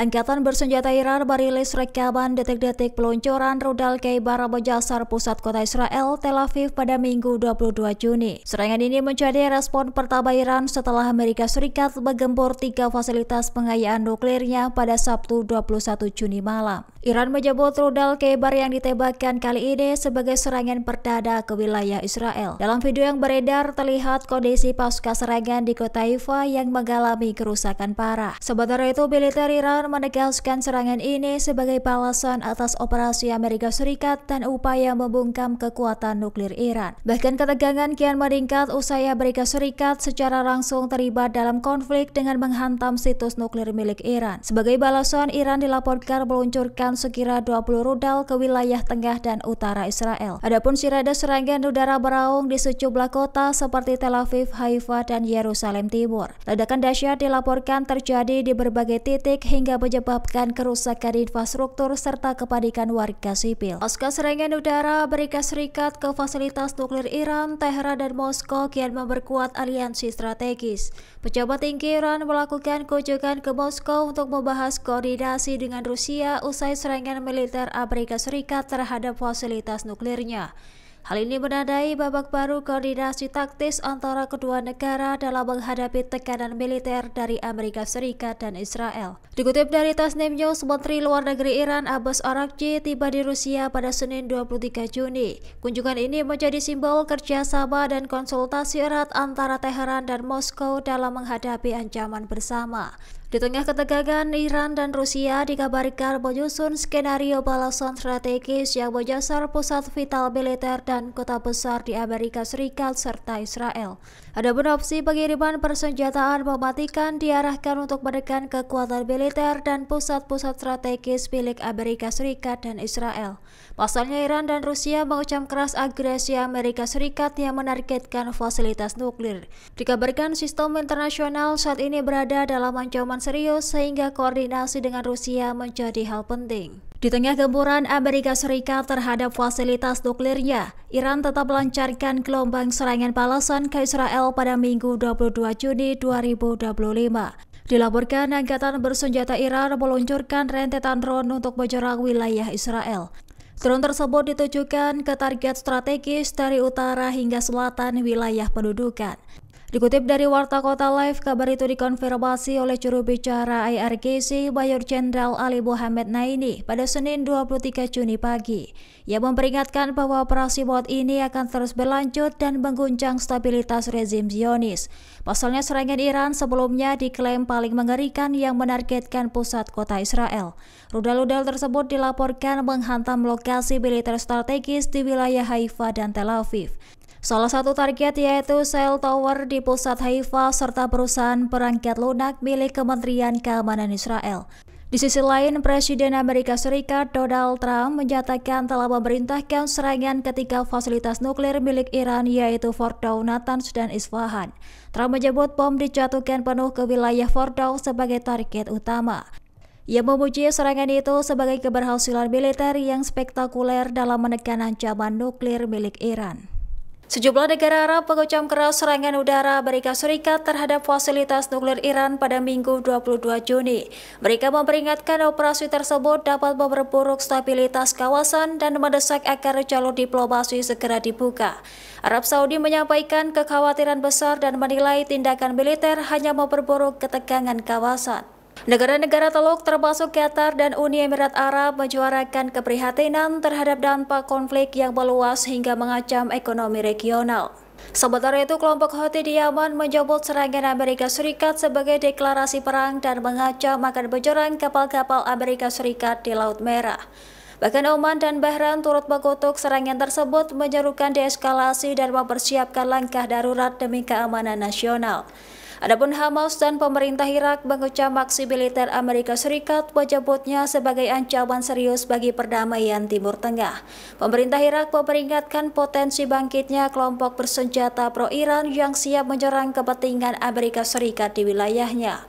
Angkatan bersenjata Iran merilis rekaman detik-detik peluncuran rudal Kheibar menyasar pusat kota Israel, Tel Aviv pada Minggu 22 Juni. Serangan ini menjadi respon pertama Iran setelah Amerika Serikat menggempur 3 fasilitas pengayaan nuklirnya pada Sabtu 21 Juni malam. Iran menyebut rudal Kheibar yang ditembakkan kali ini sebagai serangan perdana ke wilayah Israel. Dalam video yang beredar terlihat kondisi pasca serangan di kota Haifa yang mengalami kerusakan parah. Sementara itu, militer Iran menegaskan serangan ini sebagai balasan atas operasi Amerika Serikat dan upaya membungkam kekuatan nuklir Iran. Bahkan ketegangan kian meningkat usai Amerika Serikat secara langsung terlibat dalam konflik dengan menghantam situs nuklir milik Iran. Sebagai balasan, Iran dilaporkan meluncurkan sekira 20 rudal ke wilayah tengah dan utara Israel. Adapun sirade serangan udara beraung di sejumlah kota seperti Tel Aviv, Haifa, dan Yerusalem Timur. Ledakan dahsyat dilaporkan terjadi di berbagai titik hingga menyebabkan kerusakan infrastruktur serta kepanikan warga sipil. Pasca serangan udara Amerika Serikat ke fasilitas nuklir Iran, Teheran dan Moskow kian memperkuat aliansi strategis. Pejabat tinggi Iran melakukan kunjungan ke Moskow untuk membahas koordinasi dengan Rusia usai serangan militer Amerika Serikat terhadap fasilitas nuklirnya. Hal ini menandai babak baru koordinasi taktis antara kedua negara dalam menghadapi tekanan militer dari Amerika Serikat dan Israel. Dikutip dari Tasnim News, Menteri Luar Negeri Iran Abbas Araghchi tiba di Rusia pada Senin 23 Juni. Kunjungan ini menjadi simbol kerjasama dan konsultasi erat antara Teheran dan Moskow dalam menghadapi ancaman bersama. Di tengah ketegangan, Iran dan Rusia dikabarkan menyusun skenario balasan strategis yang menyasar pusat vital militer dan kota besar di Amerika Serikat serta Israel. Adapun opsi pengiriman persenjataan mematikan diarahkan untuk menekan kekuatan militer dan pusat-pusat strategis milik Amerika Serikat dan Israel. Pasalnya, Iran dan Rusia mengecam keras agresi Amerika Serikat yang menargetkan fasilitas nuklir. Dikabarkan sistem internasional saat ini berada dalam ancaman serius sehingga koordinasi dengan Rusia menjadi hal penting. Di tengah gempuran Amerika Serikat terhadap fasilitas nuklirnya, Iran tetap melancarkan gelombang serangan balasan ke Israel pada Minggu 22 Juni 2025. Dilaporkan Angkatan Bersenjata Iran meluncurkan rentetan drone untuk menyerang wilayah Israel. Drone tersebut ditujukan ke target strategis dari utara hingga selatan wilayah pendudukan. Dikutip dari Warta Kota Live, kabar itu dikonfirmasi oleh juru bicara IRGC Mayor Jenderal Ali Mohammed Naini pada Senin 23 Juni pagi. Ia memperingatkan bahwa operasi maut ini akan terus berlanjut dan mengguncang stabilitas rezim Zionis. Pasalnya, serangan Iran sebelumnya diklaim paling mengerikan yang menargetkan pusat kota Israel. Rudal-rudal tersebut dilaporkan menghantam lokasi militer strategis di wilayah Haifa dan Tel Aviv. Salah satu target yaitu Cell Tower di pusat Haifa serta perusahaan perangkat lunak milik Kementerian Keamanan Israel. Di sisi lain, Presiden Amerika Serikat Donald Trump menyatakan telah memerintahkan serangan ketiga fasilitas nuklir milik Iran yaitu Fordow, Natanz, dan Isfahan. Trump menyebut bom dijatuhkan penuh ke wilayah Fordow sebagai target utama. Ia memuji serangan itu sebagai keberhasilan militer yang spektakuler dalam menekan ancaman nuklir milik Iran. Sejumlah negara Arab mengecam keras serangan udara Amerika Serikat terhadap fasilitas nuklir Iran pada Minggu 22 Juni. Mereka memperingatkan operasi tersebut dapat memperburuk stabilitas kawasan dan mendesak agar jalur diplomasi segera dibuka. Arab Saudi menyampaikan kekhawatiran besar dan menilai tindakan militer hanya memperburuk ketegangan kawasan. Negara-negara Teluk termasuk Qatar dan Uni Emirat Arab menyuarakan keprihatinan terhadap dampak konflik yang meluas hingga mengancam ekonomi regional. Sementara itu, kelompok Houthi di Yaman menyebut serangan Amerika Serikat sebagai deklarasi perang dan mengancam akan menyerang kapal-kapal Amerika Serikat di Laut Merah. Bahkan Oman dan Bahrain turut mengutuk serangan tersebut, menyerukan deeskalasi dan mempersiapkan langkah darurat demi keamanan nasional. Adapun Hamas dan pemerintah Irak mengecam aksi militer Amerika Serikat, menyebutnya sebagai ancaman serius bagi perdamaian Timur Tengah. Pemerintah Irak memperingatkan potensi bangkitnya kelompok bersenjata pro-Iran yang siap menyerang kepentingan Amerika Serikat di wilayahnya.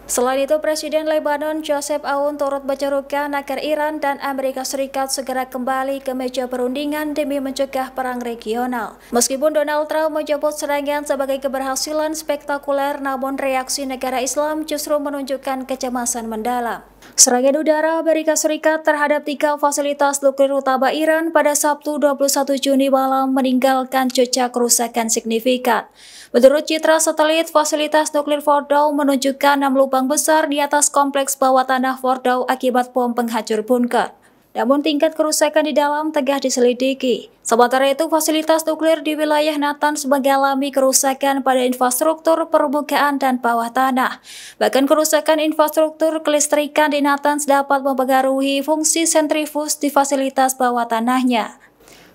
Selain itu, Presiden Lebanon Joseph Aoun turut menyerukan agar Iran dan Amerika Serikat segera kembali ke meja perundingan demi mencegah perang regional. Meskipun Donald Trump menyebut serangan sebagai keberhasilan spektakuler, namun reaksi negara Islam justru menunjukkan kecemasan mendalam. Serangan udara Amerika Serikat terhadap 3 fasilitas nuklir utama Iran pada Sabtu 21 Juni malam meninggalkan jejak kerusakan signifikan. Menurut citra satelit, fasilitas nuklir Fordow menunjukkan 6 lubang besar di atas kompleks bawah tanah Fordow akibat bom penghancur bunker. Namun tingkat kerusakan di dalam tengah diselidiki. Sementara itu, fasilitas nuklir di wilayah Natanz mengalami kerusakan pada infrastruktur permukaan dan bawah tanah. Bahkan kerusakan infrastruktur kelistrikan di Natanz dapat mempengaruhi fungsi sentrifus di fasilitas bawah tanahnya.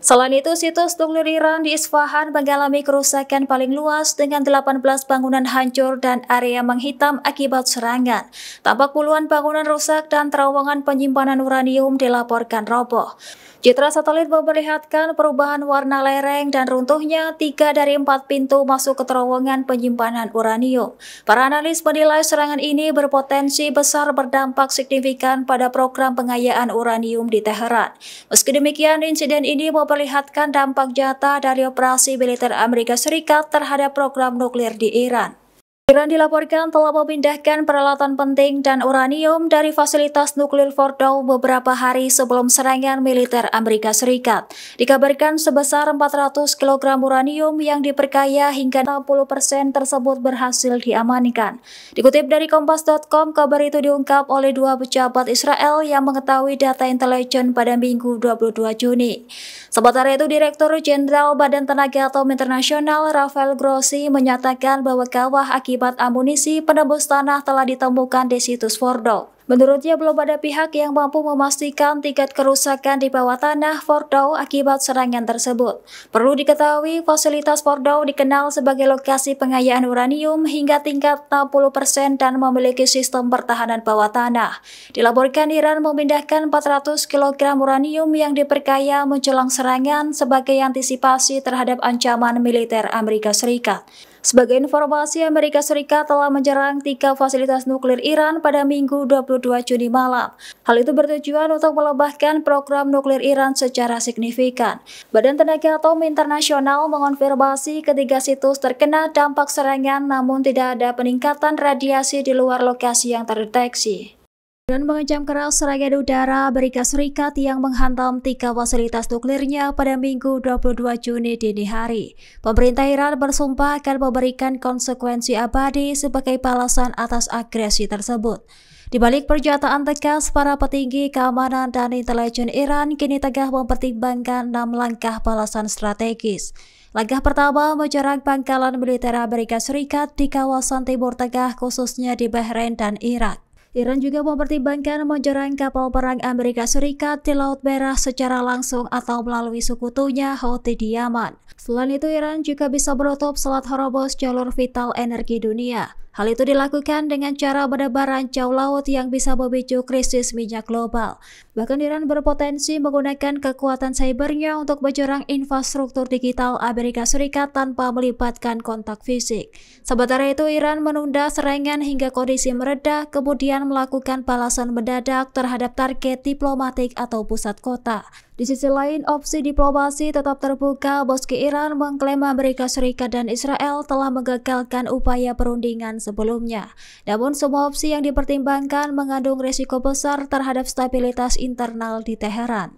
Selain itu, situs nuklir Iran di Isfahan mengalami kerusakan paling luas dengan 18 bangunan hancur dan area menghitam akibat serangan. Tampak puluhan bangunan rusak dan terowongan penyimpanan uranium dilaporkan roboh. Citra satelit memperlihatkan perubahan warna lereng dan runtuhnya 3 dari 4 pintu masuk ke terowongan penyimpanan uranium. Para analis menilai serangan ini berpotensi besar berdampak signifikan pada program pengayaan uranium di Teheran. Meski demikian, insiden ini memperlihatkan dampak nyata dari operasi militer Amerika Serikat terhadap program nuklir di Iran. Iran dilaporkan telah memindahkan peralatan penting dan uranium dari fasilitas nuklir Fordow beberapa hari sebelum serangan militer Amerika Serikat. Dikabarkan sebesar 400 kg uranium yang diperkaya hingga 60% tersebut berhasil diamankan. Dikutip dari Kompas.com, kabar itu diungkap oleh 2 pejabat Israel yang mengetahui data intelijen pada Minggu 22 Juni. Sementara itu, Direktur Jenderal Badan Tenaga Atom Internasional Rafael Grossi menyatakan bahwa kawah akibat amunisi penembus tanah telah ditemukan di situs Fordow. Menurutnya, belum ada pihak yang mampu memastikan tingkat kerusakan di bawah tanah Fordow akibat serangan tersebut. Perlu diketahui, fasilitas Fordow dikenal sebagai lokasi pengayaan uranium hingga tingkat 60% dan memiliki sistem pertahanan bawah tanah. Dilaporkan Iran memindahkan 400 kg uranium yang diperkaya menjelang serangan sebagai antisipasi terhadap ancaman militer Amerika Serikat. Sebagai informasi, Amerika Serikat telah menyerang 3 fasilitas nuklir Iran pada Minggu 22 Juni malam. Hal itu bertujuan untuk melemahkan program nuklir Iran secara signifikan. Badan Tenaga Atom Internasional mengonfirmasi ketiga situs terkena dampak serangan, namun tidak ada peningkatan radiasi di luar lokasi yang terdeteksi. Dan mengecam keras serangan udara Amerika Serikat yang menghantam 3 fasilitas nuklirnya pada Minggu 22 Juni dini hari. Pemerintah Iran bersumpah akan memberikan konsekuensi abadi sebagai balasan atas agresi tersebut. Di balik pernyataan tegas, para petinggi keamanan dan intelijen Iran kini tengah mempertimbangkan 6 langkah balasan strategis. Langkah pertama, menyerang pangkalan militer Amerika Serikat di kawasan Timur Tengah, khususnya di Bahrain dan Irak. Iran juga mempertimbangkan menyerang kapal perang Amerika Serikat di Laut Merah secara langsung atau melalui sekutunya Houthi di Yaman. Selain itu, Iran juga bisa menutup Selat Hormuz, jalur vital energi dunia. Hal itu dilakukan dengan cara menebar ranjau laut yang bisa memicu krisis minyak global. Bahkan Iran berpotensi menggunakan kekuatan cybernya untuk menyerang infrastruktur digital Amerika Serikat tanpa melibatkan kontak fisik. Sementara itu, Iran menunda serangan hingga kondisi mereda, kemudian melakukan balasan mendadak terhadap target diplomatik atau pusat kota. Di sisi lain, opsi diplomasi tetap terbuka meski Iran mengklaim Amerika Serikat dan Israel telah menggagalkan upaya perundingan sebelumnya. Namun semua opsi yang dipertimbangkan mengandung risiko besar terhadap stabilitas internal di Teheran.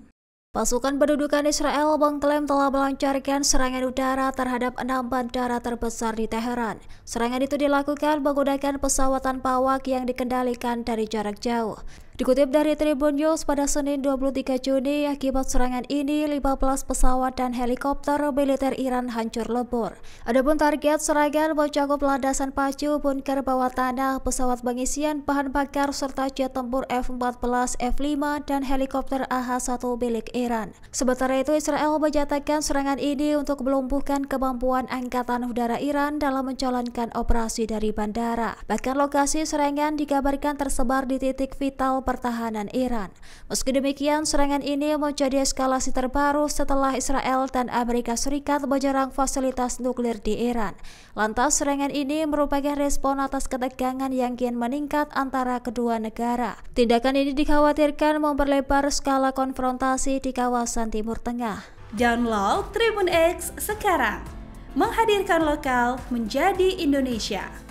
Pasukan pendudukan Israel mengklaim telah melancarkan serangan udara terhadap 6 bandara terbesar di Teheran. Serangan itu dilakukan menggunakan pesawat tanpa awak yang dikendalikan dari jarak jauh. Dikutip dari Tribun News pada Senin 23 Juni, akibat serangan ini 15 pesawat dan helikopter militer Iran hancur lebur. Adapun target serangan mencakup landasan pacu, bunker bawah tanah, pesawat pengisian bahan bakar serta jet tempur F-14, F-5 dan helikopter AH-1 milik Iran. Sementara itu, Israel menyatakan serangan ini untuk melumpuhkan kemampuan Angkatan Udara Iran dalam menjalankan operasi dari bandara. Bahkan lokasi serangan dikabarkan tersebar di titik vital pertahanan Iran. Meski demikian, serangan ini menjadi eskalasi terbaru setelah Israel dan Amerika Serikat menyerang fasilitas nuklir di Iran. Lantas, serangan ini merupakan respon atas ketegangan yang kian meningkat antara kedua negara. Tindakan ini dikhawatirkan memperlebar skala konfrontasi di kawasan Timur Tengah. Download Tribun X sekarang, menghadirkan lokal menjadi Indonesia.